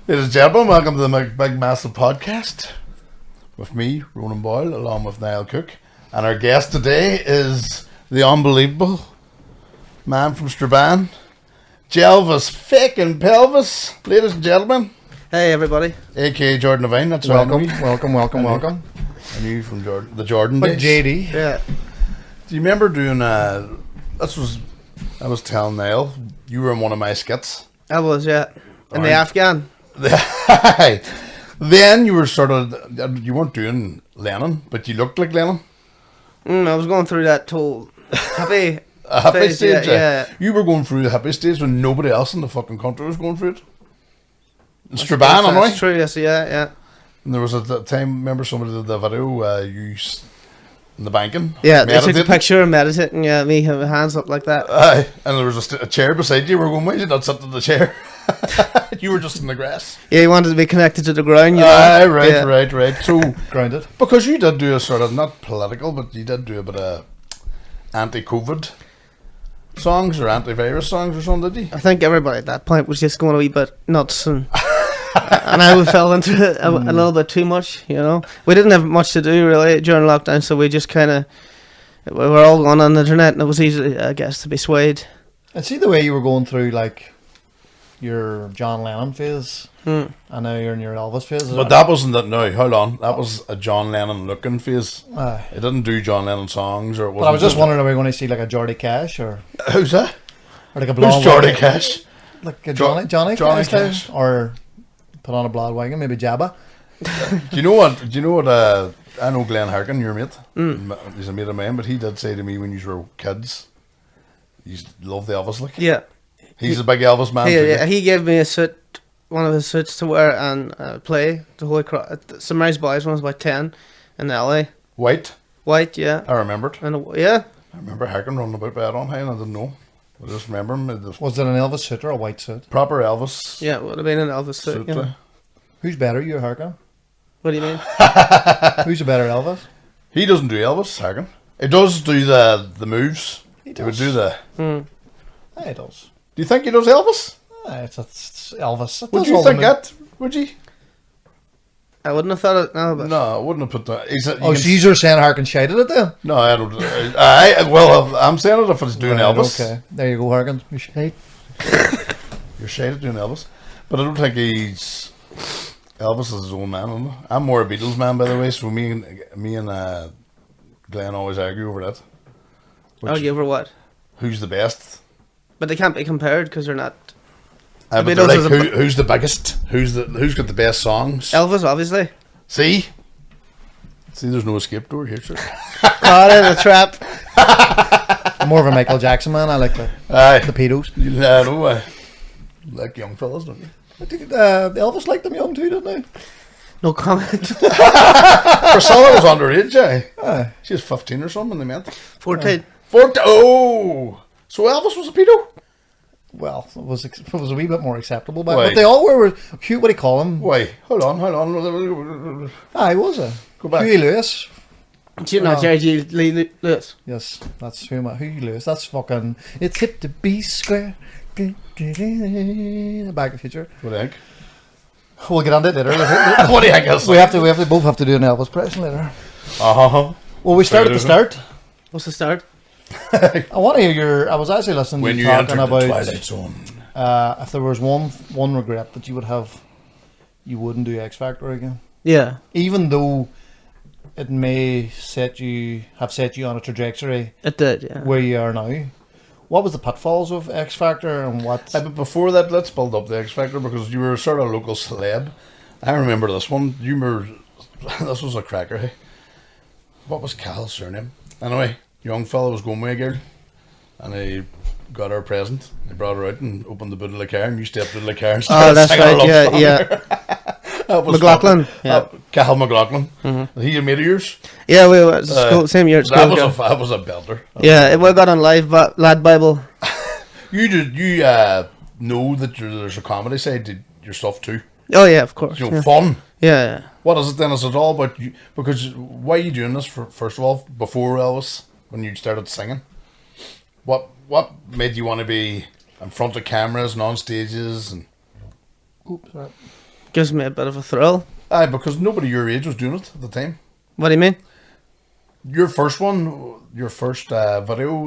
Ladies and gentlemen, welcome to the Big Massive Podcast with me, Ronan Boyle, along with Niall Cook. And our guest today is the unbelievable man from Strabane, Jelvis Faking Pelvis. Ladies and gentlemen. Hey everybody. A.K.A. Jordan Devine. That's Welcome. And you from the Jordan days. JD. Yeah. Do you remember doing I was telling Niall, you were in one of my skits. I was, yeah. In the Afghan. Then you were you weren't doing Lennon, but you looked like Lennon. I was going through that whole happy stage. Yeah. You were going through the happy stage when nobody else in the fucking country was going through it. In Strabane, anyway. That's true, yes, yeah. And there was a time, remember somebody did the video, you in the banking? Yeah, they took a picture and meditating, me having my hands up like that. And there was a chair beside you. We were going, why did you not sit in the chair? You were just in the grass. Yeah, you wanted to be connected to the ground, Right. So, grounded. Because you did do a sort of, not political, but you did do a bit of anti-COVID songs or antivirus songs or something, did you? I think everybody at that point was just going a wee bit nuts and I fell into it a little bit too much, you know. We didn't have much to do really during lockdown, so we just kind of, we were all going on the internet and it was easy, I guess, to be swayed. And see the way you were going through like your John Lennon phase, and now you're in your Elvis phase. But that wasn't that. No, hold on. That was a John Lennon looking phase. It didn't do John Lennon songs, or it wasn't. But I was just wondering, are we going to see like a Geordie Cash or who's that? Or like a blonde? Who's Geordie Cash? Like a Johnny Cash, or put on a blood wagon, maybe Jabba. Do you know what? I know Glenn Harkin, your mate. He's a mate of mine, but he did say to me when you were kids, you loved the Elvis look. Yeah. He's a big Elvis man. Yeah, he gave me a suit, one of his suits to wear and play the whole crowd. Sunrise Boys when I was about 10 in LA. White, yeah. I remembered. And yeah. I remember Harkin running about bed on high, and I didn't know. I just remember him. Was it an Elvis suit or a white suit? Proper Elvis. Yeah, it would have been an Elvis suit. Yeah. Who's better, you or Harkin? What do you mean? Who's a better Elvis? He doesn't do Elvis, Harkin. He does do the moves. He would does. do the. Yeah, he does. Do you think he does Elvis? It's Elvis. Would you think that? Would you? I wouldn't have thought it. No, but I wouldn't have put that. So you're saying Harkin shaded it then? No, I don't. I'm saying it if it's doing Elvis. Okay, there you go, Harkin. You shade. You're shaded doing Elvis, but I don't think he's. Elvis is his own man. Isn't he? I'm more a Beatles man, by the way. So me and Glenn always argue over that. Argue over what? Who's the best? But they can't be compared because they're not. But they're like, who's the biggest? Who's got the best songs? Elvis, obviously. See, there's no escape door here, sir. Caught in a trap. I'm more of a Michael Jackson man. I like the pedos. I know. I like young fellas, don't you? I think Elvis liked them young too, didn't he? No comment. Priscilla was underage, eh? She was 15 or something when they met. 14. 14. Oh, so Elvis was a pedo. Well, it was a wee bit more acceptable back. But they all were cute. What do you call him? Wait, hold on. He was a. Go back. Huey Lewis. Do you know Jerry Lee Lewis? Yes, that's Huey Lewis. That's fucking. It's hip to be square. Back to the Future. What do you think? We'll get on to it later. What do you think? We both have to do an Elvis impression later. Well, we start at the start. What's the start? I want to hear I was actually listening when to you talking about the Twilight Zone. If there was one regret that you would have, you wouldn't do X Factor again. Yeah. Even though it may have set you on a trajectory. It did, yeah. Where you are now. What was the pitfalls of X Factor and what? But before that, let's build up the X Factor because you were sort of a local celeb. I remember this one. This was a cracker. Hey? What was Cal's surname? Anyway, young fella was going with a girl, and he got her a present. He brought her out and opened the boot of the car, and you stepped out of the car and started that's singing a love right. song. Yeah. McLaughlin. Cal McLaughlin. Mm-hmm. He a mate of yours? Yeah, we were same year at school. That was a belter. We got on live Lad Bible. You know that there's a comedy side to your stuff too. Oh yeah, of course. Fun. Yeah. What is it then? Is it all about you? Because why are you doing this? First of all, before Elvis, when you started singing, what made you want to be in front of cameras and on stages and? Oops, right. Gives me a bit of a thrill. Aye, because nobody your age was doing it at the time. What do you mean? Your first video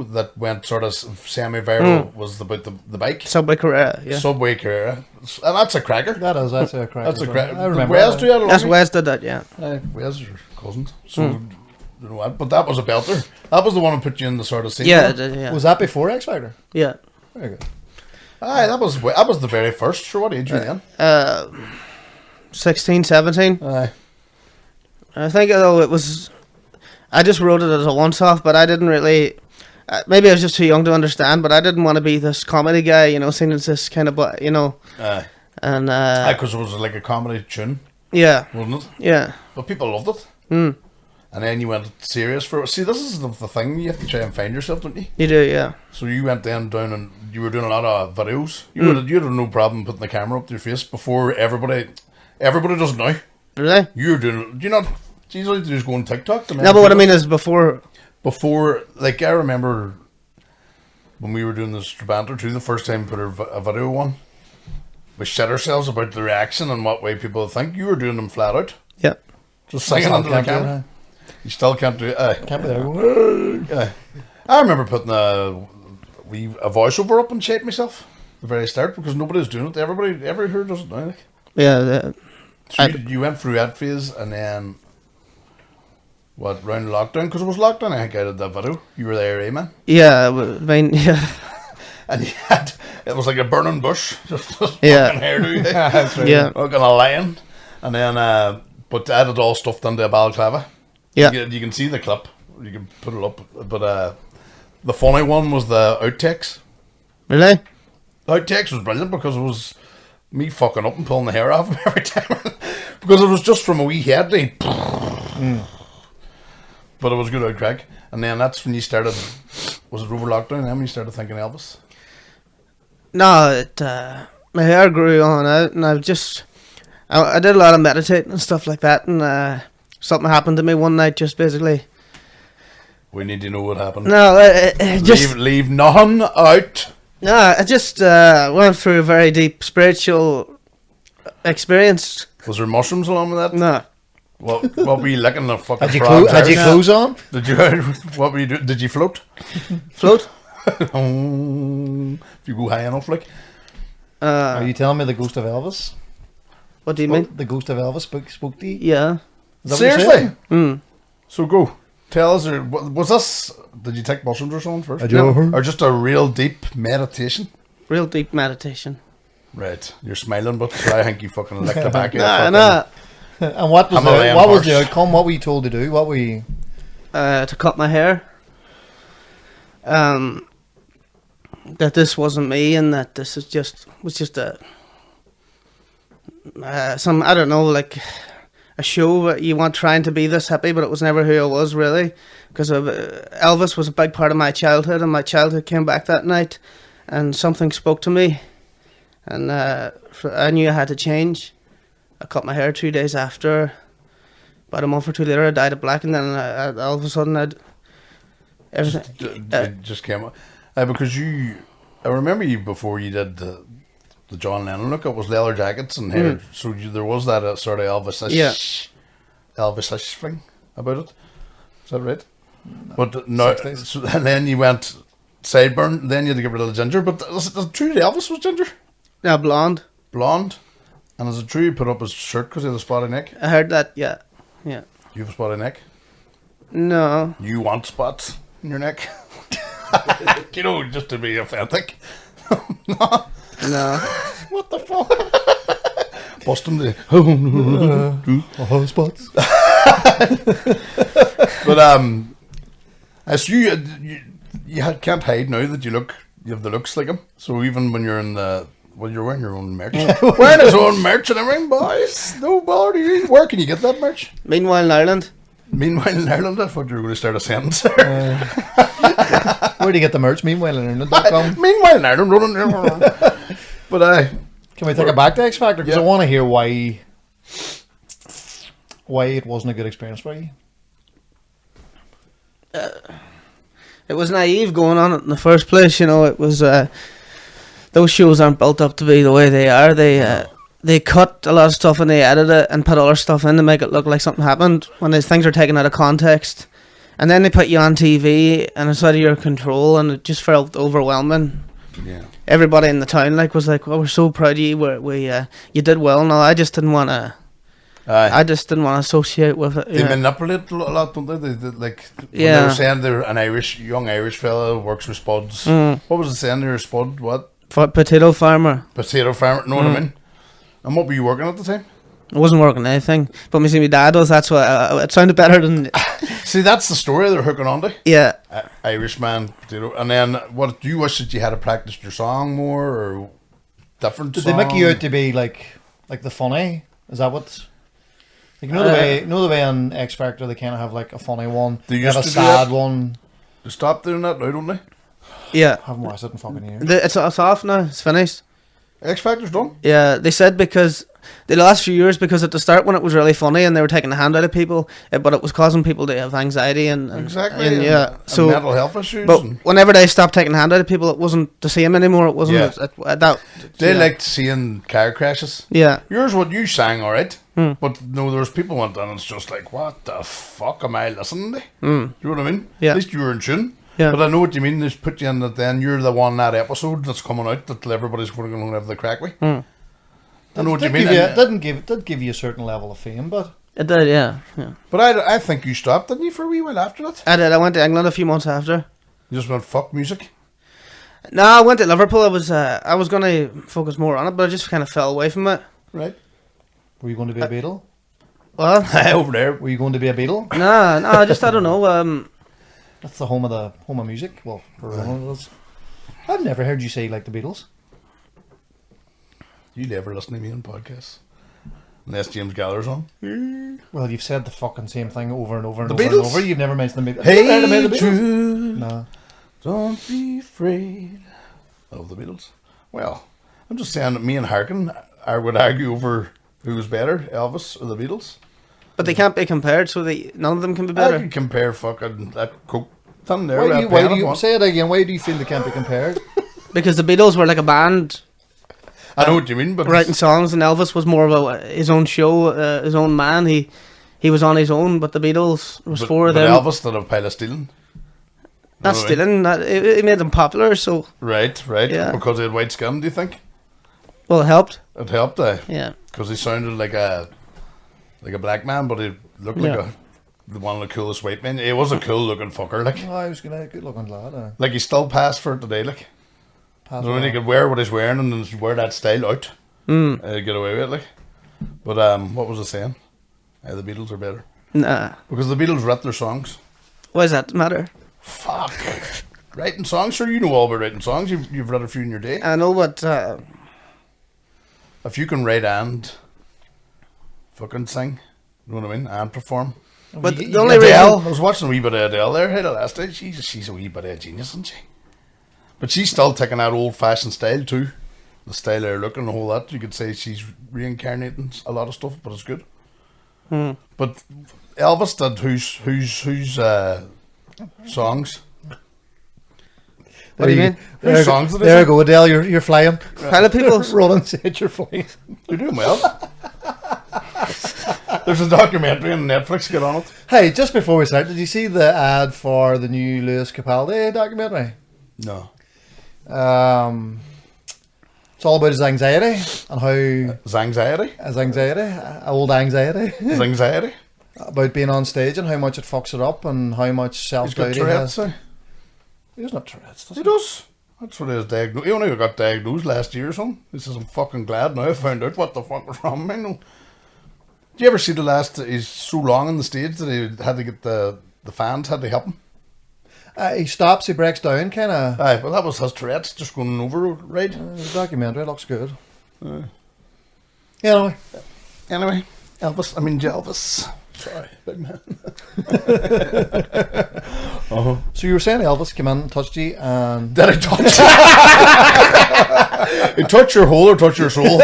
that went sort of semi-viral was about the bike. Subway Carrera, yeah. Subway Carrera. And that's a cracker. That's a crack. That's a cracker. I remember. Wes do that That's along Wes did that, yeah. Aye, Wes are cousins. So, you know what? But that was a belter. That was the one that put you in the sort of scene. Yeah, it did, yeah. Was that before X Factor? Yeah. Very good. Aye, that was the very first. Sure, what age were you then? 16, 17. Aye. I think it was. I just wrote it as a once-off, but I didn't really. Maybe I was just too young to understand, but I didn't want to be this comedy guy, you know, singing this kind of, you know. Aye. And Because it was like a comedy tune, yeah, wasn't it? yeah. But people loved it. Mm. And then you went serious for it. See, this is the thing. You have to try and find yourself, don't you? You do, yeah. So you went then down and you were doing a lot of videos. You had no problem putting the camera up to your face before everybody. Everybody does now. Really? You're doing. Do you not? It's easy to just go on TikTok. No, but what I mean is before. Before, like I remember when we were doing this banter too, the first time we put a video on, we shit ourselves about the reaction and what way people think. You were doing them flat out, Yeah. just singing under the camera. You still can't do it. Can't be there. Going, I remember putting a voiceover up and shit myself at the very start because nobody was doing it. Everybody here does it now. Like. Yeah. So you went through that phase and then what round lockdown? Because it was lockdown. I think I did that video. You were there, eh, man? Yeah. I mean, yeah. And you had it was like a burning bush, just Yeah. fucking hairdo, That's right. Yeah. looking a lion, and then but I had it all stuffed into a balaclava. Yeah. You can see the clip. You can put it up, but the funny one was the outtakes. Really? The outtakes was brilliant because it was me fucking up and pulling the hair off him every time because it was just from a wee head. But it was good out crack. And then that's when you started. Was it over lockdown? Then when you started thinking Elvis. No, my hair grew on out, and I did a lot of meditating and stuff like that, and something happened to me one night, just basically. We need to know what happened. No, just leave none out. no, I just went through a very deep spiritual experience. Was there mushrooms along with that? No, What were you licking the fucking Had you, frog had you tires? clothes on? Did you? What were you doing? Did you float? float. If you go high enough, like. Are you telling me the ghost of Elvis? What do you mean? The ghost of Elvis spoke to you? Yeah. Is that what you're Seriously? saying? Mm. So go. Tell us, was this, did you take mushrooms or something first? I do. Or just a real deep meditation? Real deep meditation. Right. You're smiling, but I think you fucking licked the back of your Nah, fucking- nah. And what was Himalayan what was the horse. outcome? What were you told to do? What were you? To cut my hair. That this wasn't me, and that this was just a some, I don't know, like a show that you want trying to be this happy, but it was never who I was really, because Elvis was a big part of my childhood, and my childhood came back that night, and something spoke to me, and I knew I had to change. I cut my hair 2 days after. About a month or two later, I dyed it black, and then all of a sudden, everything. It just came up. Because I remember you before you did the John Lennon look. It was leather jackets and hair. So there was that sort of Elvis-ish, Elvis-ish thing about it. Is that right? But no, 60s. so, and then you went sideburn. Then you had to get rid of the ginger. But is it true that Elvis was ginger, Yeah, blonde. blonde? And is it true he put up his shirt because he had a spotty neck? I heard that. Yeah. You have a spotty neck. No. You want spots in your neck? You know, just to be authentic. No. No. What the fuck? Bust him to. Spots. But as you can't hide now that you have the looks like him. So even when you're in you're wearing your own merch, wearing his own merch and everything, boys. No bother you. Where can you get that merch? Meanwhile, in Ireland. Meanwhile in Ireland, I thought you were going to start a sentence there. Where do you get the merch? Meanwhile, in Ireland.com. Meanwhile in Ireland, but Can we take it back to X Factor? Because Yeah. I want to hear why it wasn't a good experience for you. It was naive going on it in the first place, you know. It was those shows aren't built up to be the way they are. They they cut a lot of stuff and they edit it and put other stuff in to make it look like something happened when these things are taken out of context. And then they put you on TV and it's out of your control, and it just felt overwhelming. Yeah. Everybody in the town was like, "Well, we're so proud of you. You did well." No, I just didn't want to. I just didn't want to associate with it. They manipulate a lot, don't they? They like when they Yeah. were saying they're an young Irish fella who works with spuds. What was it saying there? Spud what? Potato farmer. Potato farmer. Know what I mean? And what were you working at the time? I wasn't working anything, but me see my dad was. That's why it sounded better than. See, that's the story they're hooking on to. Yeah. Irishman, potato. And then, what do you wish that you had to practice your song more or different? Did they make you out to be like the funny? Is that what? Like, you know the way on X Factor they kind of have like a funny one, They have a used to do sad that. one. They stopped doing that now, don't they? Yeah. I haven't watched it in fucking years. It's off now. It's finished. X Factor's done. Yeah, they said because the last few years, because at the start when it was really funny and they were taking the hand out of people, but it was causing people to have anxiety and Exactly. and yeah. And mental health issues. But and whenever they stopped taking the hand out of people, it wasn't the same anymore. It wasn't that. they yeah. liked seeing car crashes. Yeah. Yours, what you sang, alright. But no, there's people went down and it's just like, what the fuck am I listening to? You know what I mean? Yeah. At least you were in tune. Yeah. But I know what you mean. They just put you in that then you're the one that episode that's coming out that everybody's going to have the crack with. I know what you mean. It did give you a certain level of fame, but It did, yeah. But I think you stopped, didn't you, for a wee while after that? I did. I went to England a few months after. You just went, fuck music. No, I went to Liverpool. I was going to focus more on it, but I just kind of fell away from it. Right. were you going to be a Beatle? Well, Over there. Were you going to be a Beatle? no, I don't know. That's the home of music. Well, for one of us. I've never heard you say like the Beatles. You never listen to me on podcasts. Unless James Gallagher's on. Well, you've said the fucking same thing over and over and The over Beatles? and over. You've never mentioned the Beatles. Hey, Have you ever heard of the Beatles? Jude, No. don't be afraid of the Beatles. Well, I'm just saying that me and Harkin would argue over who was better, Elvis or the Beatles. But they can't be compared, so none of them can be I better. could compare fucking that Coke thing there. Why that do you, why pen do if you want. say it again? Why do you feel they can't be compared? Because the Beatles were like a band I know what you mean, but writing songs, and Elvis was more of his own show, his own man. He was on his own, but the Beatles was four of but them. Elvis did a pile of stealing. Not Know what I mean? stealing. It made them popular, so Right. Yeah. Because he had white skin, do you think? well, it helped. It helped, Yeah. because he sounded like a black man, but he looked like one of the coolest white men. He was a cool looking fucker, like. Oh, I was gonna good looking lad. Like, he's still passed for it today, like. Pass So when he could wear what he's wearing and then wear that style out, get away with it, like. But what was I saying? The Beatles are better Nah. because the Beatles wrote their songs. Why does that matter? Fuck, writing songs. Sure, you know all about writing songs. You've read a few in your day. I know, but If you can write and fucking sing, you know what I mean, and perform. but You- the only Adele, reason I was watching a wee bit of Adele there the last day. She's a wee bit of a genius, isn't she? But she's still taking that old fashioned style too. The style they're looking and all that. You could say she's reincarnating a lot of stuff, but it's good. But Elvis did whose songs? What do you mean? There, Whose songs did they there you sing? go, Adele. You're flying. Pile of people's. Roland said you're flying. You're doing well. There's a documentary on Netflix. Get on it. Hey, just before we start, did you see the ad for the new Lewis Capaldi documentary? No. It's all about his anxiety and how His anxiety. old anxiety, His anxiety. about being on stage and how much it fucks it up and how much He's self got doubt he Tourette's. has. Eh? He doesn't have Tourette's, does He he? does. That's what he was diagnosed. He only got diagnosed last year or something. He says, I'm fucking glad now I found out what the fuck was wrong with me. No. Do you ever see the last, he's so long on the stage that he had to get the fans had to help him? He stops, he breaks down, kind of. Aye, well that was his Tourette's just going over, right? The documentary looks good. Anyway, Anyway, Jelvis. Sorry, big man. so you were saying Elvis came in and touched you and... Did I touch you? He touch your hole or touch your soul?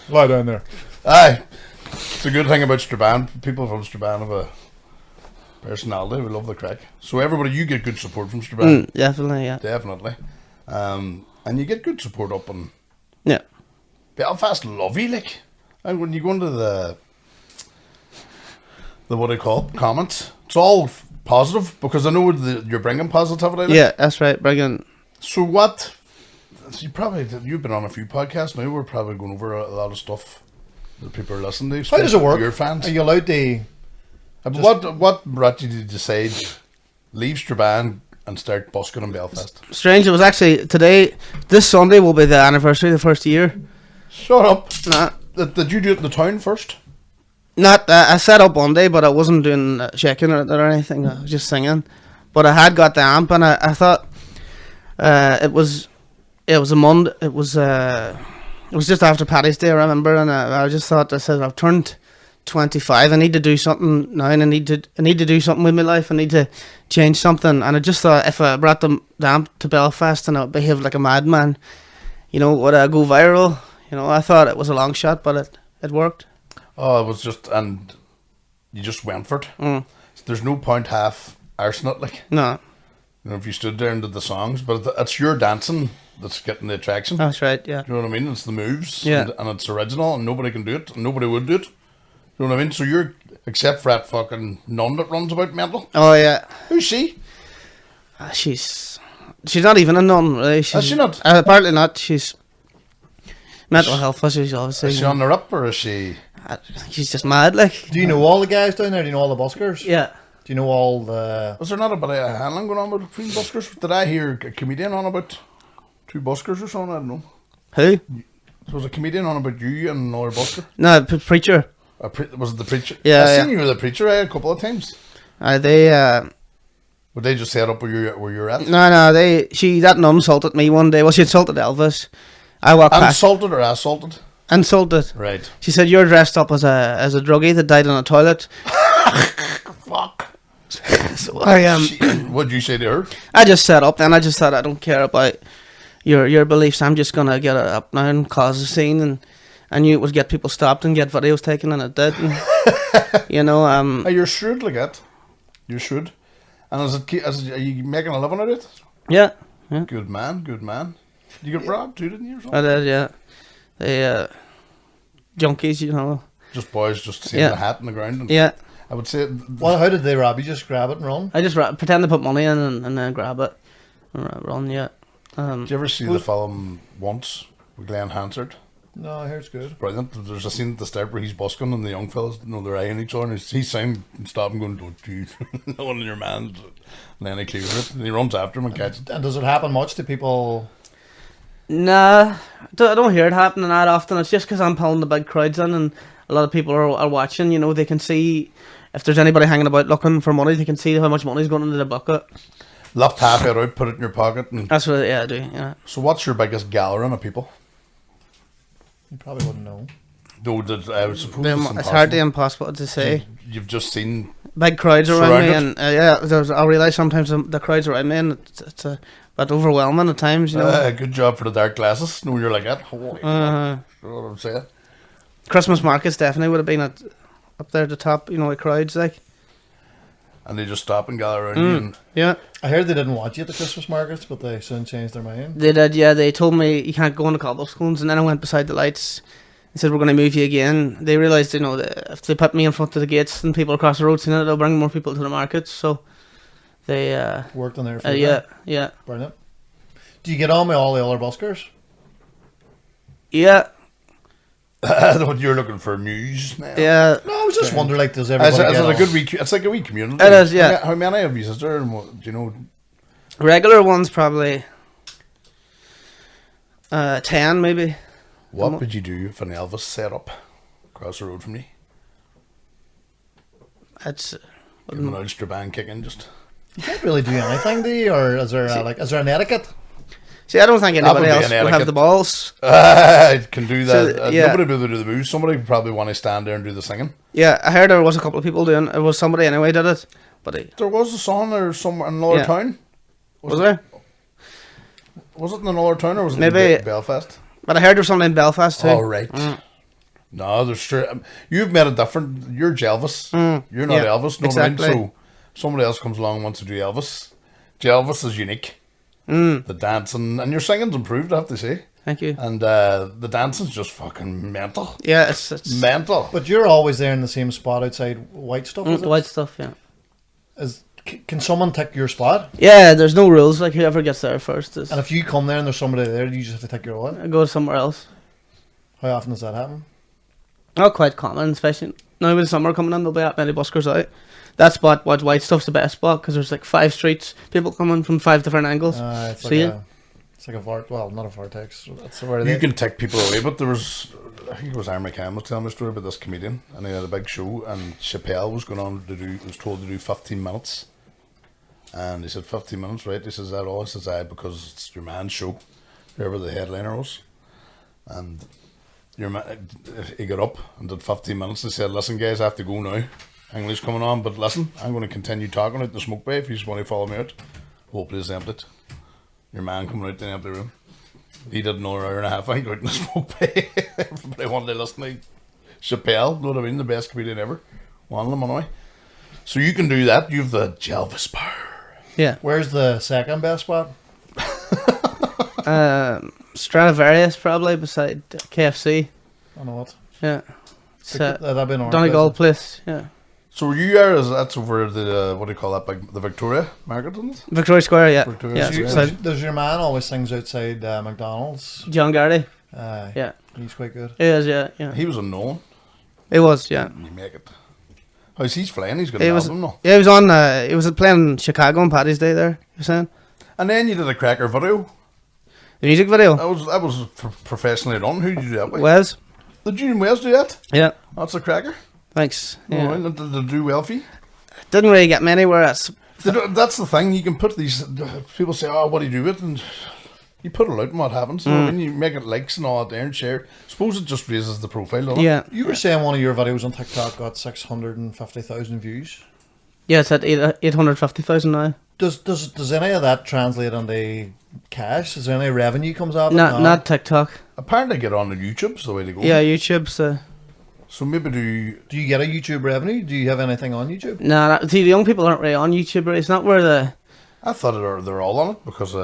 Lie down there. Aye. It's a good thing about Strabane. People from Strabane have a Personality, we love the crack. So everybody, you get good support from Strabane. Definitely, yeah. Definitely. And you get good support up in Yeah. Belfast, lovely, like. And when you go into the what do you call it, comments, it's all positive, because I know you're bringing positivity. Like. Yeah, that's right. Bringing. So what, you've been on a few podcasts now, we're probably going over a lot of stuff that people are listening to. How does it work? Your fans. Are you allowed to? What brought you to decide leave Strabane and start busking in Belfast? Strange, it was actually this Sunday will be the anniversary of the first year. Shut up. Nah. Did you do it in the town first? Not I set up one day, but I wasn't doing checking or anything. I was just singing, but I had got the amp, and I thought it was a Monday. It was just after Paddy's Day, I remember, and I just thought, I said, I've turned 25. I need to do something now, and I need to do something with my life. I need to change something, and I just thought if I brought the amp to Belfast and I behaved like a madman, would I go viral? I thought it was a long shot, but it worked. Oh, it was just, and you just went for it. There's no point half arsing it, like. No. If you stood there and did the songs, but it's your dancing that's getting the attraction. That's right, yeah. You know what I mean? It's the moves, Yeah. and it's original, and nobody can do it, and nobody would do it. You know what I mean? So you're, except for that fucking nun that runs about mental. Oh, yeah. Who's she? She's not even a nun, really. Is she not? Apparently not. She's mental health issues, obviously. Is she on the up, or is she? She's just mad, like. Do you know all the guys down there? Do you know all the buskers? Yeah. Do you know all the? Was there not a bit of handling going on between buskers? Did I hear a comedian on about 2 buskers or something? I don't know. Who? So was a comedian on about you and another busker? No, preacher. Was it the preacher? Yeah, I yeah. seen you with the preacher a couple of times. They Would they just set up where you're at? No, that nun insulted me one day. Well, she insulted Elvis. I walked past. Insulted or assaulted? Insulted. Right. She said, "You're dressed up as a druggie that died in a toilet." Fuck. So What'd you say to her? I just set up, and I just thought, I don't care about your beliefs. I'm just gonna get it up now and cause a scene, and I knew it would get people stopped and get videos taken, and it did. And, Oh, you're shrewd like that. You're shrewd. And are you making a living out of it? yeah. Good man, good man. You got robbed too, didn't you? Or something? I did, yeah. They junkies, Just boys just seeing Yeah. the hat in the ground. And Yeah. I would say, Well, how did they rob you? Just grab it and run? I just pretend to put money in and then grab it and run. Yeah. did you ever see the film Once with Glenn Hansard? No, I hear it's good. Brilliant. There's a scene at the start where he's busking and the young fellas, they're eyeing each other, and he's saying, stop and going, don't you, no one in your man. And then he clears it, and he runs after him and catches it. And does it happen much to people? Nah, I don't hear it happening that often. It's just because I'm pulling the big crowds in, and a lot of people are watching. They can see if there's anybody hanging about looking for money. They can see how much money's going into the bucket. Lift half it out, put it in your pocket. And That's what I do. Yeah. so what's your biggest gathering of people? You probably wouldn't know. No, I would suppose it's It's hardly impossible to say. You've just seen... Big crowds around me, Surrounded? and I realise sometimes the crowds around me, and it's a bit overwhelming at times. good job for the dark glasses. No, you're like that. Holy Uh-huh. you know what I'm saying? Christmas markets definitely would have been up there at the top. The crowds like. And they just stop and gather around you. And Yeah. I heard they didn't want you at the Christmas markets, but they soon changed their mind. They did, yeah. They told me you can't go on the cobblestones, and then I went beside the lights. They said we're going to move you again. They realised, that if they put me in front of the gates and people across the road seeing it, they'll bring more people to the markets. So they Worked on there for yeah. Brilliant. Do you get on with all the other buskers? Yeah. what you're looking for news now. Yeah. No, I was just wondering, like, does Is everybody it get a on? good wee? It's like a wee community. It is, yeah. How many of you is there? And what, do you know? Regular ones probably 10 maybe. What would you do if an Elvis set up across the road from you? It's Give him an old Strabane kicking, just. You can't really do anything, do you? Or is there is there an etiquette? see, I don't think would anybody be else an would have etiquette. the balls. I can do that. So, yeah. Nobody would be able to do the moves. Somebody would probably want to stand there and do the singing. Yeah, I heard there was a couple of people doing. It was somebody anyway did it, but There was a song there somewhere in another Yeah. town. was there? Was it in another town or was it Maybe- in Belfast? But I heard there was something in Belfast too. Oh, right. No, there's sure. You've made a different. You're Jelvis. You're not yeah, Elvis. Know what I mean? exactly. So somebody else comes along and wants to do Elvis. Jelvis is unique. The dancing and your singing's improved, I have to say. Thank you. And the dancing's just fucking mental. Yeah, it's Mental. But you're always there in the same spot outside White Stuff, is it? white stuff. Yeah. Can someone take your spot? Yeah, there's no rules. Like whoever gets there first is. And if you come there and there's somebody there, you just have to take your order? Go somewhere else. How often does that happen? Not quite common, especially now with the summer coming in. There'll be that many buskers out. That spot, white stuff's the best spot because there's like 5 streets, people coming from 5 different angles. It's So like yeah. it's like a well, not a vortex. That's where You can take people away, but there was, I think it was Aaron McCann was telling me a story about this comedian, and he had a big show, and Chappelle was going on to do, was told to do 15 minutes. And he said, 15 minutes, right? He says, that all? He says, aye, because it's your man's show, whoever the headliner was. And your man, he got up and did 15 minutes. He said, listen, guys, I have to go now. English coming on, but listen, I'm going to continue talking out the smoke bay if you just want to follow me out. Whole place emptied. Your man coming out in the empty room. He did another hour and a half, I think, out in the smoke bay. Everybody wanted to listen to Chappelle, know what I mean, the best comedian ever. One of them, anyway. So you can do that. You have the Jelvis bar. Yeah. Where's the second best spot? Stradivarius probably beside KFC. I know what. Yeah. It's That'd been Donegal place. Yeah. So you are, that's over the, what do you call that, the Victoria Market, isn't it? Victoria Square. Yeah. Victoria Yeah. Square. Beside Does your man always sings outside McDonald's? John Gardy. Yeah, he's quite good. He is. Yeah. Yeah. He was unknown. It was. Yeah. You make it. How's he's flying? He's got He an was. album now. Yeah. He was on. He was playing in Chicago on Paddy's Day there. You saying And then you did a cracker video. the music video? That was professionally done. Who did you do that with? Wes. Did you and Wes do that? Yeah. That's a cracker. Thanks. Yeah. Yeah. All right. Did they do well for you? Didn't really get me anywhere else. That's the thing. You can put these. People say, "Oh, what do you do with it?" And you put it out, and what happens? You know, when you make it likes and all that there and share. Suppose it just raises the profile, doesn't it? Yeah. You were saying one of your videos on TikTok got 650,000 views. Yeah, it's at 850,000 now. Does any of that translate into cash? Is there any revenue comes out of it? Not TikTok. Apparently, get on the YouTube's the way to go. Yeah, YouTube's. So maybe Do you get a YouTube revenue? Do you have anything on YouTube? See, the young people aren't really on YouTube. It's not where the. I thought they're all on it because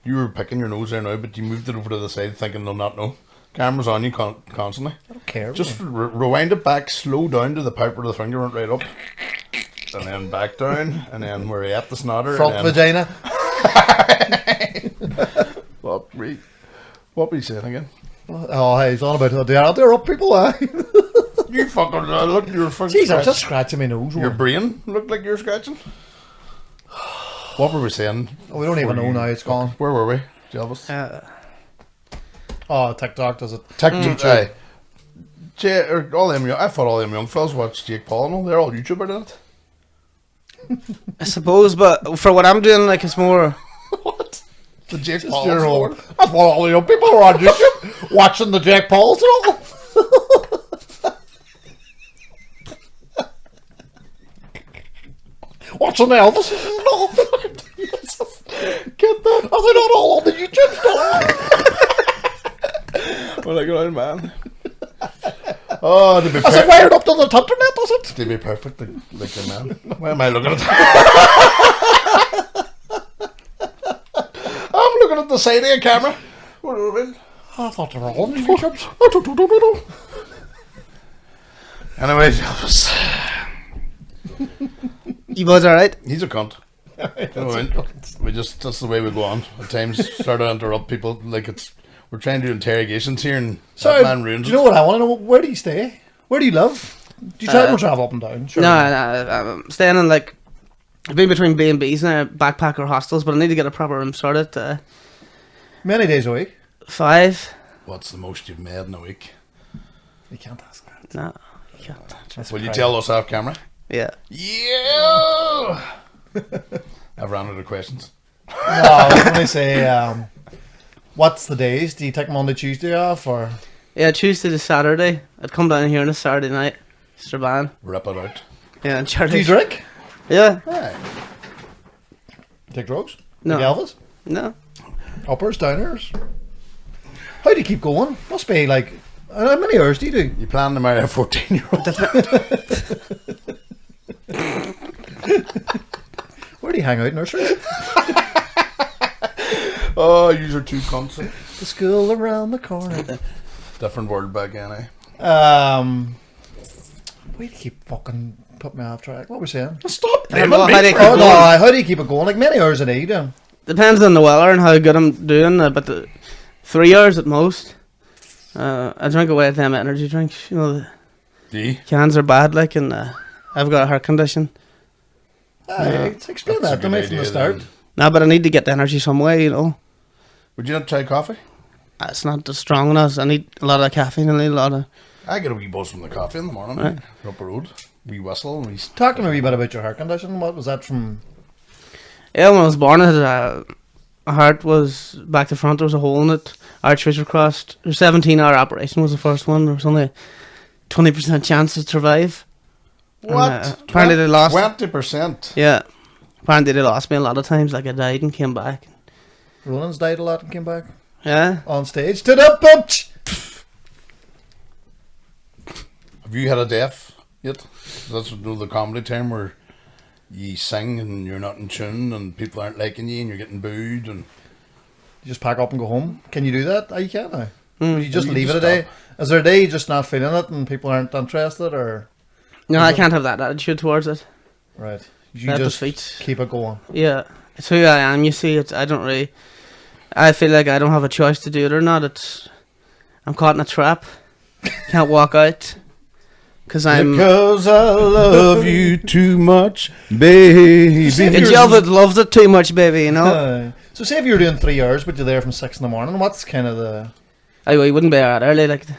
you were picking your nose there now, but you moved it over to the side thinking they'll not know. Camera's on you constantly. I don't care. Just rewind it back, slow down to the part where the finger went right up, and then back down, and then where you at the snotter. front and then, vagina. what were you saying again? Oh, hey, he's on about they're up people. You fucking look, you're fucking. Jeez, I was just scratching my nose. Your brain looked like you're scratching. What were we saying? Oh, we don't even know now. It's gone. Where were we, Jelvis? Oh, TikTok does it. TikTok. All them. I thought all them young fellas watched Jake Paul and all. They're all YouTuber, isn't it? I suppose, but for what I'm doing, like it's more. What? The Jake Just Paul. your own. I thought all the young people were on YouTube watching the Jake Pauls and all. Watching the Elvis and all. Get that? Are they not all on the YouTube still? Well, like an old man. Oh, to be Is it wired up to the internet, does it? To be perfect, like a man. Why am I looking at? I'm looking at the side of the camera. What do you mean? I thought they were all on YouTube. Anyway, Jelvis. You was alright? He's a cunt. You know what I mean? That's the way we go on. At times, start to interrupt people like we're trying to do interrogations here, and So, that man ruins do you know what I want to know? Where do you stay? Where do you live? Do you try to travel up and down? Sure. No, I'm staying in like. I've been between B&Bs now, backpacker hostels, but I need to get a proper room started. Many days a week. 5. What's the most you've made in a week? You can't ask that. No, you can't. Will you tell us off camera? Yeah. Yeah. I've run out of questions. No, I was going to say, what's the days? Do you take Monday, Tuesday off, or? Yeah, Tuesday to Saturday. I'd come down here on a Saturday night. Strabane. Rip it out. Yeah, and Do Charlie. you drink? Yeah. Aye. Take drugs? No. Like Elvis? No. Uppers, downers? How do you keep going? Must be like, how many hours do you do? You plan to marry a 14-year-old? Where do you hang out, nursery? Oh, you are too constant. The school around the corner. Different world back then, eh? Why do you keep fucking putting me off track? What were we saying? Stop blaming blaming me me. for Oh, no, how do you keep it going? Like, many hours a day you doing? Depends on the weather and how good I'm doing, but 3 hours at most. I drink away at them energy drinks. You know, the D. cans are bad, like, and I've got a heart condition. Explain That's a that to me good from the idea, start. then. Nah, but I need to get the energy some way, you know. Would you not try coffee? It's not as strong enough. I need a lot of caffeine. I need a lot of... I get a wee buzz from the coffee in the morning. Right. Up the road. Wee whistle. And wee... Talk to me a wee bit about your heart condition. What was that from? Yeah, when I was born, I had my heart was back to front. There was a hole in it. Arteries were crossed. A 17-hour operation was the first one. There was only 20% chance to survive. What? And, apparently they lost... 20%. Yeah. Apparently they lost me a lot of times. Like, I died and came back. Ronan's died a lot and came back Yeah. on stage. To the punch! Have you had a death yet? That's the comedy term where you sing and you're not in tune and people aren't liking you and you're getting booed and... You just pack up and go home. Can you do that? You can't now. Mm. You just You leave it just a day. Is there a day you're just not feeling it and people aren't interested, or No, I can't have that attitude towards it. right? You That just defeats. keep it going. Yeah. It's who I am, you see. I don't really... I feel like I don't have a choice to do it or not. I'm caught in a trap. Can't walk out. Because I'm... Because I love you too much, baby. Jelvis loves it too much, baby, you know? So say if you were doing 3 hours, but you're there from 6 in the morning, what's kind of the... I wouldn't be out early, like... The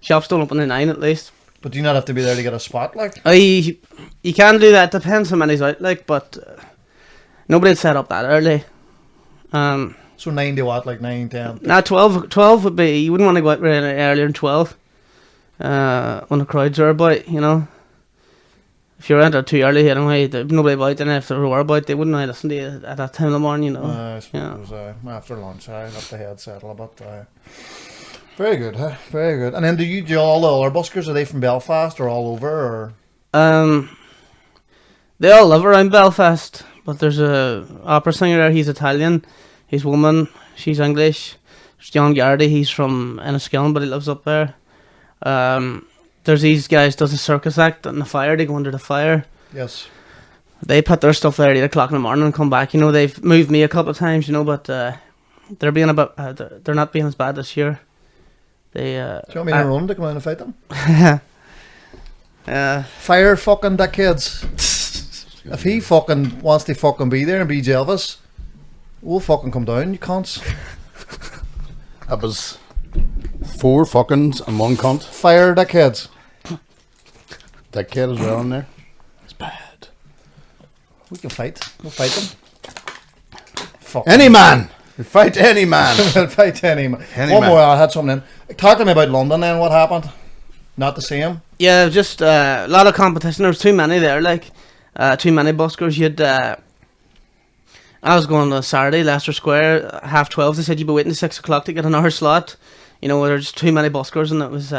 shops don't open at 9 at least. But do you not have to be there to get a spot, like? You can do that, depends how many's out, like, but... nobody'd set up that early. So 9 to what, like 9, 10? Now 12 would be... You wouldn't want to go out really earlier than 12. When the crowds are about, you know. If you're out too early, anyway, there's nobody about, and if they were about, they wouldn't really listen to you at that time of the morning, you know. I suppose after lunch, I let the head settle a bit. Very good, huh? Very good. And then do all the other buskers, are they from Belfast or all over? Or They all live around Belfast, but there's a opera singer there, he's Italian, he's woman, she's English. There's John Garrity, he's from Enniskillen, but he lives up there. There's these guys does a circus act in the fire. They go under the fire. Yes. They put their stuff there at 8 o'clock in the morning and come back. You know, they've moved me a couple of times. You know, but they're being they're not being as bad this year. They. Do you want me to run to come in and fight them? Yeah. Fire fucking dickheads. If he fucking wants to fucking be there and be Jelvis, we'll fucking come down, you cunts. That was 4 fuckings and 1 cunt. Fire dickheads. That kid as well in there. It's bad. We can fight. We'll fight them. Fuck. Any man! We fight any man! We'll fight any man. Any One man. more, I had something in. Talk to me about London then, what happened? Not the same? Yeah, just a lot of competition. There was too many there, like too many buskers. You'd. I was going on Saturday, Leicester Square, 12:30. They said you'd be waiting to 6 o'clock to get an hour slot. You know, there's too many buskers, and it was.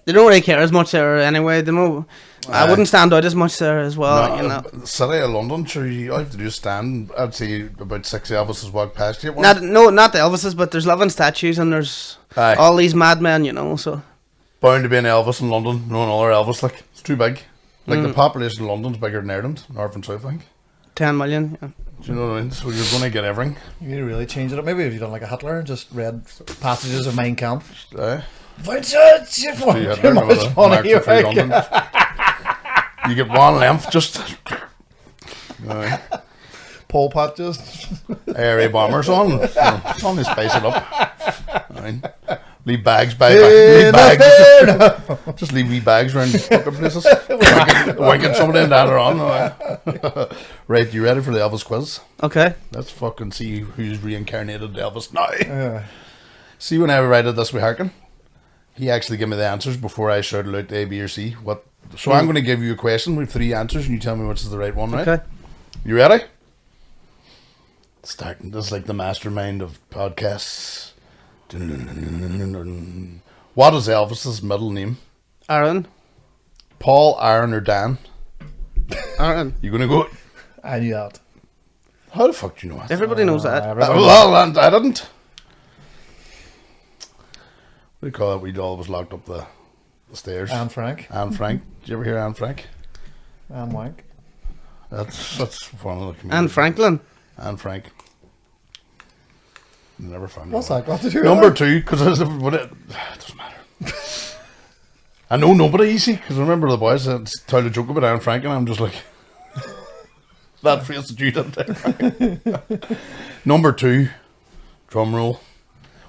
They don't really care as much there anyway. They know. I wouldn't stand out as much there as well. You know. The city of London, sure, all you have to do is stand. I'd say about 6 Elvises walk past you. at once. Not the Elvises, but there's living statues and there's Aye. all these madmen. You know, so. Bound to be an Elvis in London, no another Elvis. Like, it's too big. Like the population of London's bigger than Ireland, north and south, I think. 10 million. Yeah. Do you know what I mean? So you're going to get everything. You need to really change it up. Maybe if you done like a Hitler and just read passages of Mein Kampf. What's that? So you had to with a march for 3 London. You get one length, just... Pol Pot just. Airy bombers on. On to spice it up. Right. Leave bags by leave bags. Just leave wee bags around fucking places. Winking somebody in that or on. Right, you ready for the Elvis quiz? Okay. Let's fucking see who's reincarnated Elvis now. See, when I write this with Harkin, he actually gave me the answers before I shouted out A, B, or C. So I'm going to give you a question with 3 answers, and you tell me which is the right one, right? Okay. You ready? Starting. This is like the mastermind of podcasts. What is Elvis's middle name? Aaron. Paul, Aaron, or Dan? Aaron. You gonna go? I knew that. How the fuck do you know that? Everybody knows that. Everybody Well, I didn't. What do you call it? We'd always locked up the stairs. Anne Frank. Anne Frank. Did you ever hear Anne Frank? Anne Wank. That's one of the comedians. And Franklin. Anne Frank. Never found What's that. that got to do with Number it? 2, because it doesn't matter. I know nobody easy, because I remember the boys that told a joke about Anne Frank, and I'm just like, that phrase that you did there. Number 2, drum roll.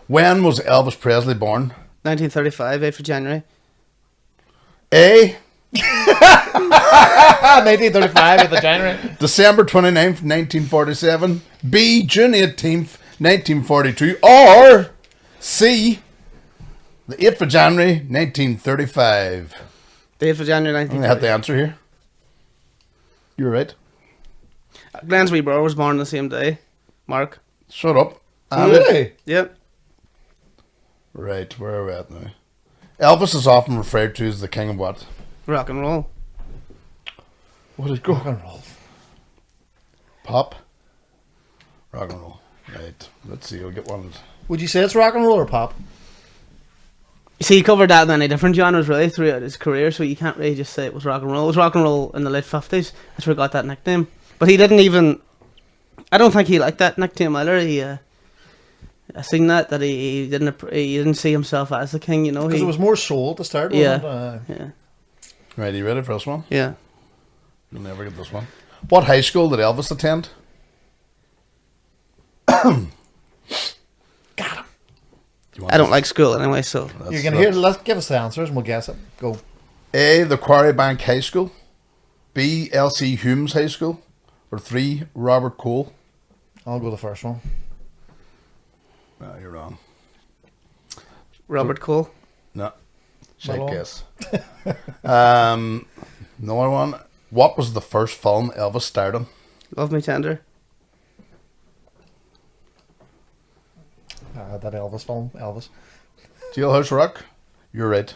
When was Elvis Presley born? 1935, 8th of January. A. 1935 at the January. December 29th, 1947. B. June 18th, 1942. Or C. The 8th of January, 1935. The 8th of January, I had the 1935. answer here. You're right. Glenn's wee brother was born on the same day. Mark. Shut up. Really? Yep. Right, where are we at now? Elvis is often referred to as the king of what? Rock and roll. What did it go? Rock and roll. Pop? Rock and roll. Right. Let's see, I'll get one. Would you say it's rock and roll or pop? You see, he covered that many different genres really throughout his career, so you can't really just say it was rock and roll. It was rock and roll in the late 50s. That's where he got that nickname. But he didn't even... I don't think he liked that nickname either. I seen that he didn't see himself as the king, you know. Because it was more soul at the start, Yeah. wasn't it? Yeah. Right, are you ready for this one? Yeah. You'll never get this one. What high school did Elvis attend? Got him. Do you want I don't this? like school anyway, so... That's- You're going to hear, let's give us the answers and we'll guess it. Go. A. The Quarry Bank High School. B. L.C. Humes High School. Or 3. Robert Cole. I'll go the first one. No, you're wrong. Robert Cole. No. Shite Well, guess. Another one. What was the first film Elvis starred in? Love Me Tender. That Elvis film. Elvis. Jailhouse Rock? You're right.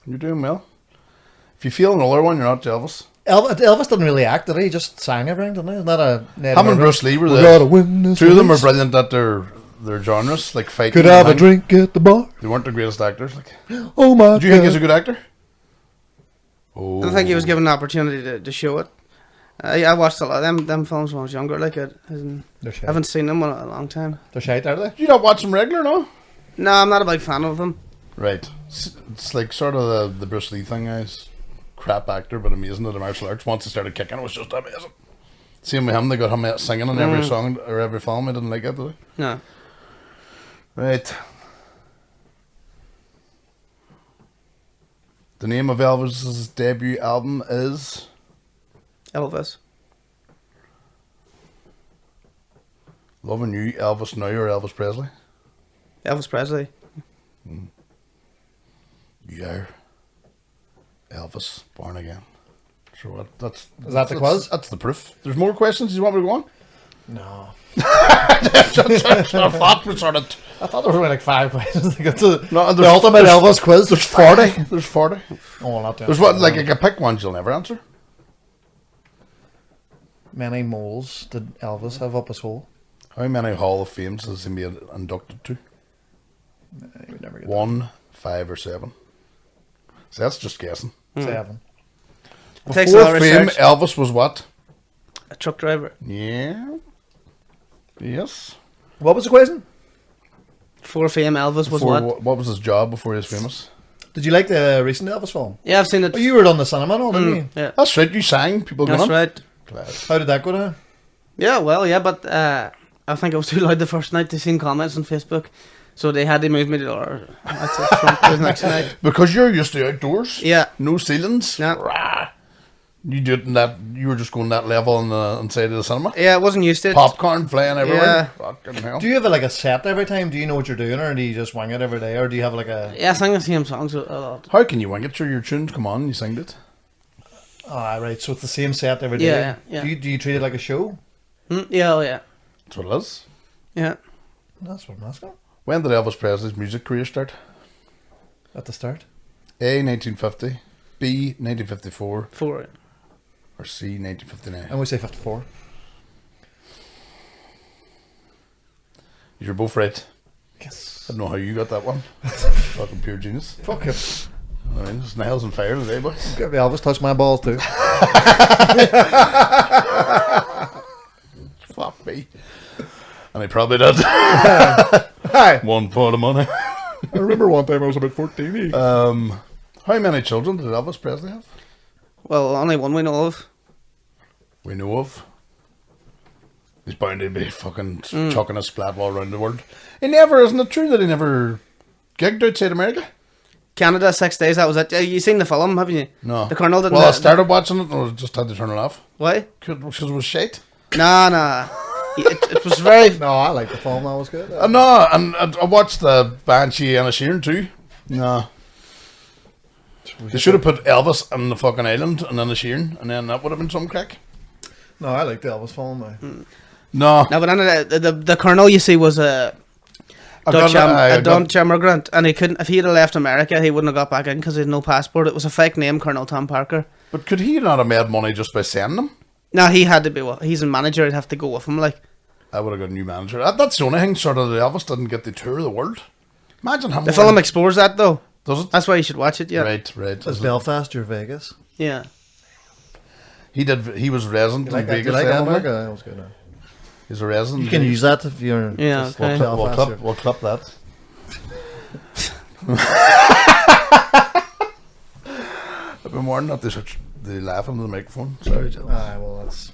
You're doing well. If you feel another one, you're not Jelvis. Elvis didn't really act, did he? He just sang everything, didn't he? Isn't that a... Him and Bruce Lee were We the gotta win this two of them are race. brilliant at their genres, like fighting. Could and have a everything. drink at the bar. They weren't the greatest actors. Like, Oh my do you think God. he's a good actor? Oh, I don't think he was given an opportunity to show it. I watched a lot of them films when I was younger. Like I They're shite. haven't seen them in a long time. They're shite, are they? Do you not watch them regular, no? No, I'm not a big fan of them. Right. It's like sort of the Bruce Lee thing. He's crap actor, but amazing at the martial arts. Once he started kicking, it was just amazing. Same with him. They got him singing in every song or every film. I didn't like it, did they? No. Right. The name of Elvis's debut album is Elvis. Loving You, Elvis Now, or Elvis Presley? Elvis Presley. Yeah. Elvis, Born Again. Sure, what? Is that the quiz? That's the proof. There's more questions. Do you want me to go on? No. I thought we sort of. I thought there were only like 5 questions to get to No, the ultimate Elvis quiz. There's 40. There's 40. Oh, well, not doing There's what, like, I can pick ones you'll never answer. Many moles did Elvis have up his hole? How many Hall of Fames has he made inducted to? You would never get 1, 5, or 7? So that's just guessing. that. 7. It takes a lot Before of fame, research. Elvis was what? A truck driver. Yeah. Yes. What was the question? Before fame, Elvis was Before, what? what was his job before he was famous? Did you like the recent Elvis film? Yeah, I've seen it. Oh, you were on the cinema, no, didn't you? Yeah, That's right, you sang. People that's going on. right. Class. How did that go down? Yeah, well, yeah, but I think I was too loud the first night. They seen comments on Facebook, so they had to move me to the front the next night. Because you're used to outdoors. Yeah. No ceilings. Yeah. Rah. You did in that. You were just going that level on the inside of the cinema. Yeah, I wasn't used to it. Popcorn flying everywhere. Yeah. Fucking hell. Do you have like a set every time? Do you know what you're doing, or do you just wing it every day, or do you have like a? Yeah, I sing the same songs a lot. How can you wing it? Sure, your tunes come on, you sing it. Ah, right. So it's the same set every day. Yeah, yeah. Do you treat it like a show? Yeah, oh yeah. That's what it is. Yeah. That's what I'm asking. When did Elvis Presley's music career start? At the start. A. 1950. B. 1954. 4. Or C, 1959. And we say 54. You're both right. Yes. I don't know how you got that one. Fucking pure genius. Fuck it. I mean, it's nails and fire today, boys. Give Elvis touch my balls too. Fuck me. And he probably did. Hi. One pot of money. I remember one time I was about 14. How many children did Elvis Presley have? Well, only one we know of. We know of. He's bound to be fucking chucking a splat all around the world. He never, isn't it true that he never gigged outside America? Canada, 6 days, that was it. You seen the film, haven't you? No. The Colonel didn't. Well, I started watching it and I just had to turn it off. Why? Because it was shite. Nah. It was very... No, I like the film. That was good. No, and I watched the Banshee and Sheeran too. No. They should have put Elvis on the fucking island and then the Sheeran, and then that would have been some crack. No, I like the Elvis film now. No. No, but the Colonel, you see, was a Dutch immigrant, and he couldn't. If he had left America, he wouldn't have got back in because he had no passport. It was a fake name, Colonel Tom Parker. But could he not have made money just by sending them? No, he had to be. He's a manager. He'd have to go with him. Like, I would have got a new manager. That's the only thing. Sort of, Elvis didn't get the tour of the world. Imagine him. the film explores that though. Does it? That's why you should watch it. Yeah. Right. Is Belfast your Vegas? Yeah. He did. He was resident in Vegas. You like then, that, wasn't America? he? That was good. He's a resident. You can use that if you're. Yeah, just okay. Belfast. We'll clip that. I've been warned not to they laugh into the microphone. Sorry, Jill. Well, that's.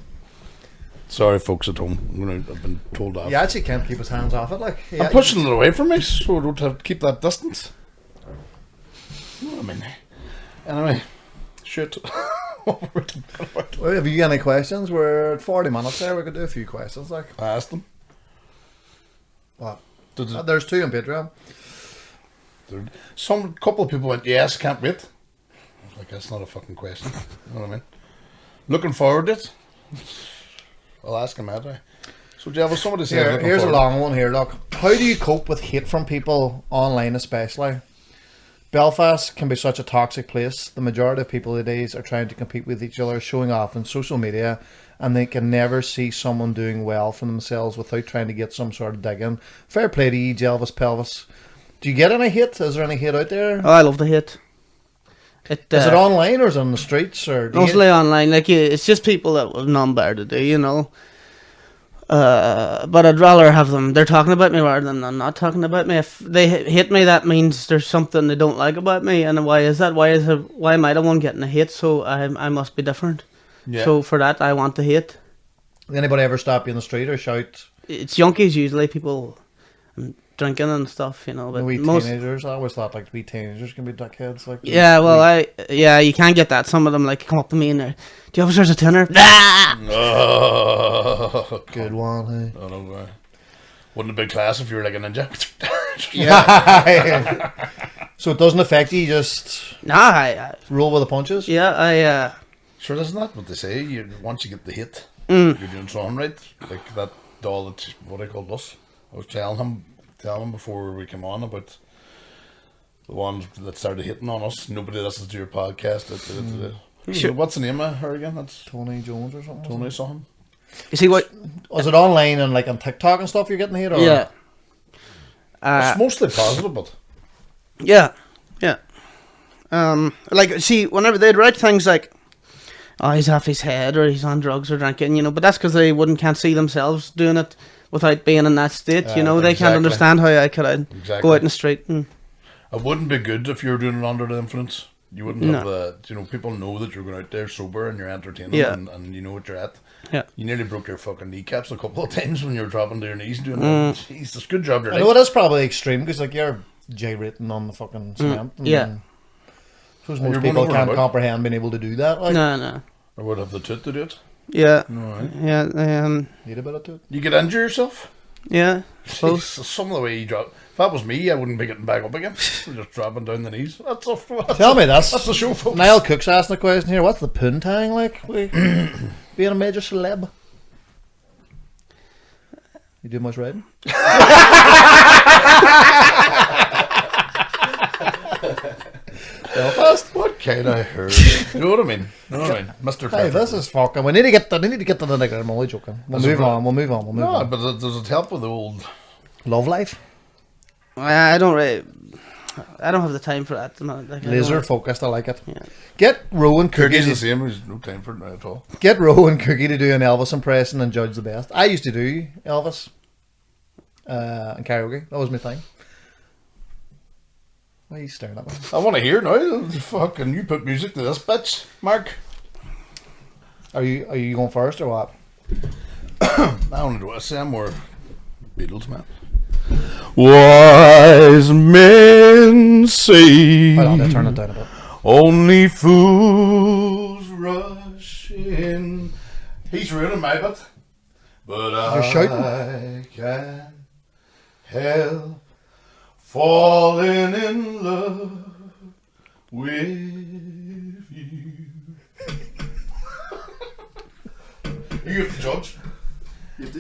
Sorry, folks at home. I've been told off. You actually can't keep his hands off it. Like I'm pushing it away from me, so I don't have to keep that distance. You know what I mean? Anyway, shit. What were we talking about? Well, have you got any questions? We're at 40 minutes there. We could do a few questions. Like, I asked them. what? Did it, There's 2 on Patreon. some couple of people went, yes, can't wait. I was like, that's not a fucking question. You know what I mean? Looking forward to it. I'll ask him that way. So, Jelvis, somebody said, Here's a long one here. Look, how do you cope with hate from people online, especially? Belfast can be such a toxic place. The majority of people these days are trying to compete with each other, showing off on social media, and they can never see someone doing well for themselves without trying to get some sort of dig in. Fair play to you, Jelvis Pelvis. Do you get any hate? Is there any hate out there? Oh, I love the hit. Is it online or is it on the streets? Or Mostly online. Like, it's just people that have none better to do, you know. But I'd rather have them. They're talking about me rather than them not talking about me. If they hate me, that means there's something they don't like about me. And why is that? Why am I the one getting the hate? So I must be different. Yeah. So for that, I want the hate. Anybody ever stop you in the street or shout? It's junkies usually, people drinking and stuff, you know. But We most, teenagers, I always thought like we teenagers can be dickheads. Like yeah, well, you can't get that. Some of them like come up to me and they're, do you have a tenner? Ah! Oh, good one. Hey? I don't know. Wouldn't have been class if you were like a ninja. Yeah. So it doesn't affect you. You just Nah, I roll with the punches. yeah, Sure, isn't that what they say? Once you get the hit, you're doing something right. Like that doll that, what I called us. I was telling him before we came on about the ones that started hitting on us. Nobody listens to your podcast. Sure. What's the name of her again? That's Tony Jones or something. Tony something. You see what? Was it online and like on TikTok and stuff? You're getting hate? Or? Yeah. It's mostly positive, but Yeah. Like, see, whenever they'd write things like, oh, he's off his head, or he's on drugs or drinking, you know, but that's because they can't see themselves doing it without being in that state, you know. They can't exactly. understand how I could go out in the street and... it wouldn't be good if you were doing it under the influence. You wouldn't have the, people know that you're going out there sober and you're entertaining and you know what you're at. Yeah. You nearly broke your fucking kneecaps a couple of times when you were dropping to your knees doing that. Jesus, good job, you're I know it is probably extreme because like you're gyrating on the fucking cement. And yeah. I suppose most people can't comprehend being able to do that. Like. No. Or would have the toot to do it. Yeah. Right. Yeah. Need a bit of toot. You could injure yourself. Yeah. Jesus, some of the way you drop. If that was me, I wouldn't be getting back up again. Just dropping down the knees. Tell me this. That's the show, folks. Niall Cook's asking a question here. What's the poontang like? Being a major celeb. You do much riding? Belfast. What kind of herd? You know what I mean? You know what I mean? Mr. Hey, Perfect. this is fucking. We need to get. Need to get to the nigger. I'm only joking. We'll move on. We'll move on. We'll move No, on. but does it help with the old... Love life. I don't really. I don't have the time for that. Like, Laser focused. I like it. Yeah. Get Rowan Cookie. Cookie's the same. There's no time for it now at all. Get Rowan Cookie to do an Elvis impression and judge the best. I used to do Elvis. And karaoke. That was my thing. Why are you staring at me? I want to hear now. Fucking you put music to this bitch, Mark. Are you going first or what? I want to do a say more Beatles, man. Wise men say Hold on, I'll turn it down a bit. only fools rush in. He's ruining my bit. But You're I shouting. can help falling in love with you. You have to judge.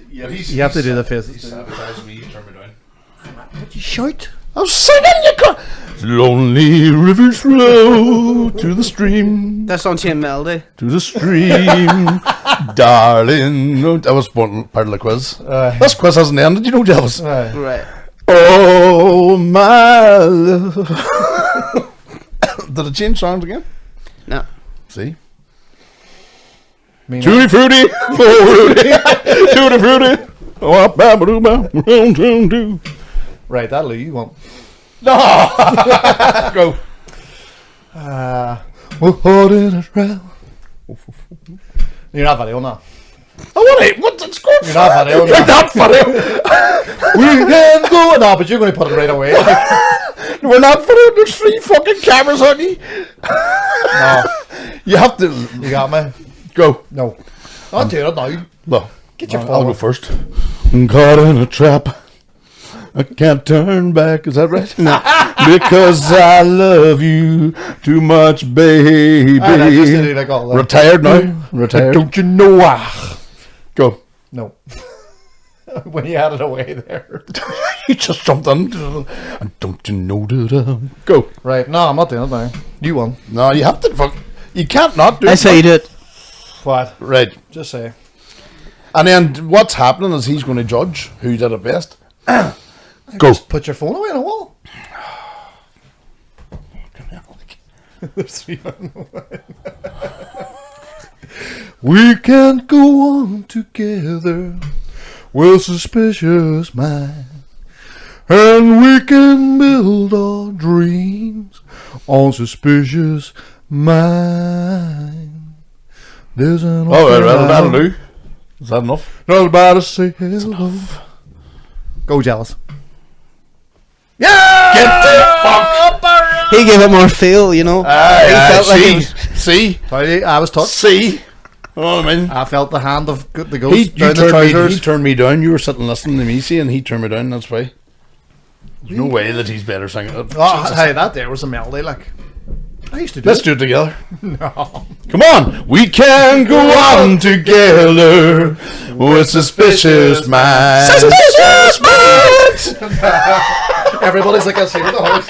You have to do the faces. He sabotaged me. He turned me down. What you shout? I'm singing you lonely rivers flow to the stream, That's on Chain Melody. to the stream, darling. No, that was one part of the quiz. This quiz hasn't ended, you know, Jelvis. Right. Oh my love. Did it change songs again? No. See? Me Tutti frutti, oh Rudy, tutti frutti, oh ba-ba-doo-ba, Right, that'll you want. no. Go. We're holding it round. You're not video now. I want to. What's it going You're not video. You're not funny. We can go. No, but you're going to put it right away. We're not funny. There's 3 fucking cameras on you. No, You have to you got me. go. No, not do it now. Well, Get your I'll phone. go first. I'm caught in a trap. I can't turn back. Is that right? No. Because I love you too much, baby. I just did it like all that. Retired now. Retired. Don't you know? Go. No. When you had it away there. You just jumped in. And don't you know that? Go. Right. No, I'm not doing it now. You won. No, you have to. Fuck. You can't not do it. That's how you do it. What? Right. Just say. And then what's happening is he's going to judge who did it best. Go. Just put your phone away on a wall. There's 3 on the way. We can't go on together with suspicious minds, and we can build our dreams on suspicious minds. There's an Oh, that'll do. Is that enough? Not about to say hello. Go Jealous. Yeah! Get the fuck. He gave it more feel, you know. He felt like it was- See? I was touched. See? You know what I mean? I felt the hand of the He, ghost down the he trousers. turned me down. You were sitting listening to me, see, and he turned me down. That's why. There's no way that he's better singing it. Oh, hey, that there was a melody, like. I used to do Let's it. do it together. No. Come on. We can go on together with suspicious minds. Suspicious minds! Everybody's like, I see the horse.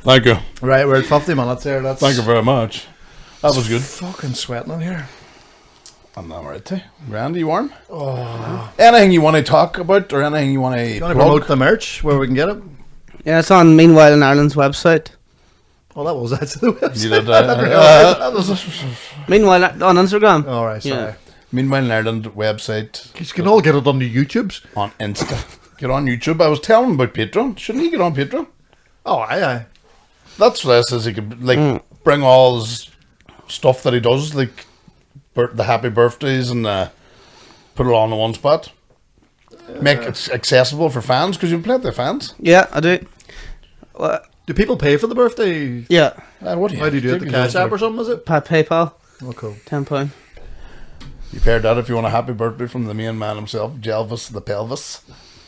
Thank you. Right, we're at 50 minutes here. That's Thank you very much. That was good. fucking sweating in here. I'm not right too. Randy, you warm? Anything you want to talk about or anything you want to You want to promote the merch where we can get it? Yeah, it's on Meanwhile in Ireland's website. Oh, that was actually the website. You did, Meanwhile on Instagram. All right, sorry. Yeah. Meanwhile in Ireland website You can all get it on the YouTubes. on Insta. Get on YouTube. I was telling him about Patreon. Shouldn't he get on Patreon? Oh, aye. That's what I says. He could bring all his stuff that he does, like the happy birthdays, and put it all in one spot. Make it accessible for fans because you have plenty of fans. Yeah, I do. Well, Do people pay for the birthday? yeah, What do you How do you do it? The Cash App or something, is it? PayPal, Oh, cool. £10. You've heard that if you want a happy birthday from the main man himself, Jelvis the Pelvis.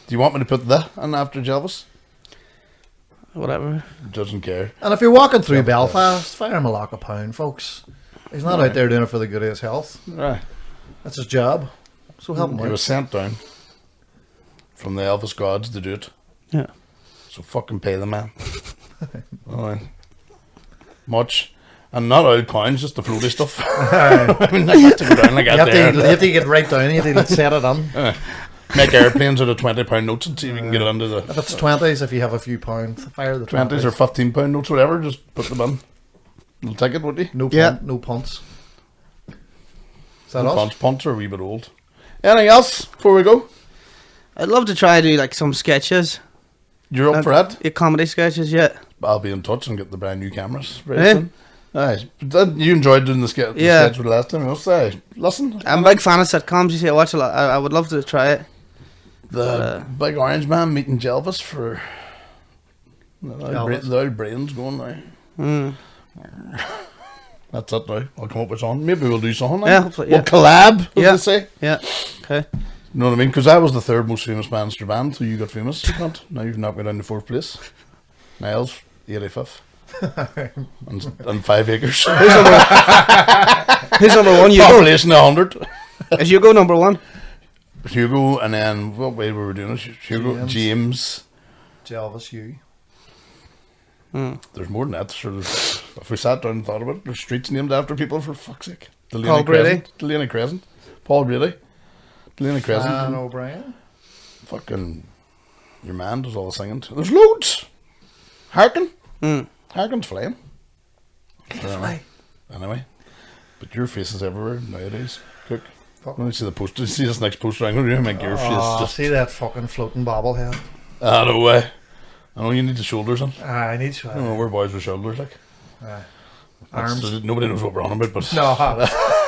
Do you want me to put the in after Jelvis? Whatever. Doesn't care. And if you're walking through Belfast, fire him a lock of pound, folks. He's not out there doing it for the good of his health. Right. That's his job. So help him He out. was sent down from the Elvis gods to do it. Yeah. So fucking pay the man. Oh, much. And not oil coins, just the floaty stuff. I mean, like, you have to go down like that there. You have to get right down. You have to set it on. Make airplanes out of £20 notes and see if we can get it under the... If it's 20s, if you have a few pounds, fire the 20s or £15 notes, whatever, just put them in. You'll take it, would you? No, Yeah. no punts. Is that No us? punts are a wee bit old. Anything else before we go? I'd love to try to do like some sketches. You're up for that? Yeah, comedy sketches, yeah. I'll be in touch and get the brand new cameras very Eh? soon. Aye. You enjoyed doing the sketch with the last time. I'll say, listen. I'm a big fan of sitcoms. You see, I watch a lot. I would love to try it. The big orange man meeting Jelvis for the old brains going now. Mm. That's it now. I'll come up with something. Maybe we'll do something. Yeah, Now. hopefully, We'll yeah. collab, as Yeah. they say. Yeah. Okay. You know what I mean? Because I was the third most famous Manchester band, so you got famous. You can't. Now you've knocked me down to fourth place. Niles, 85th. and 5 acres. Who's number one? Hugo. Population 100. Is Hugo number one? Hugo, and then what way were we doing it? Hugo, James. Jelvis, you. There's more than that. So if we sat down and thought about it, there's streets named after people, for fuck's sake. Paul Brady. Delaney Crescent. Paul Brady. Delaney Crescent. Fran O'Brien. Fucking your man does all the singing. There's loads. Harkin. Harkin's flying. Anyway. But your face is everywhere nowadays. Cook. Let me see the poster. See this next poster. I'm going to make your face just... See that fucking floating bobblehead? No way. I know you need the shoulders on. I need to. I don't know, we're boys with shoulders, like. Arms. Nobody knows what we're on about, but... No.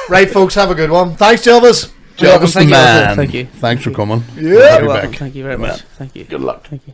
Right, folks, have a good one. Thanks, Jelvis. Jelvis the Thank you. man. Thank you. Thanks for coming. Yeah. Happy You're welcome. back. Thank you very Man. much. Thank you. Good luck. Thank you.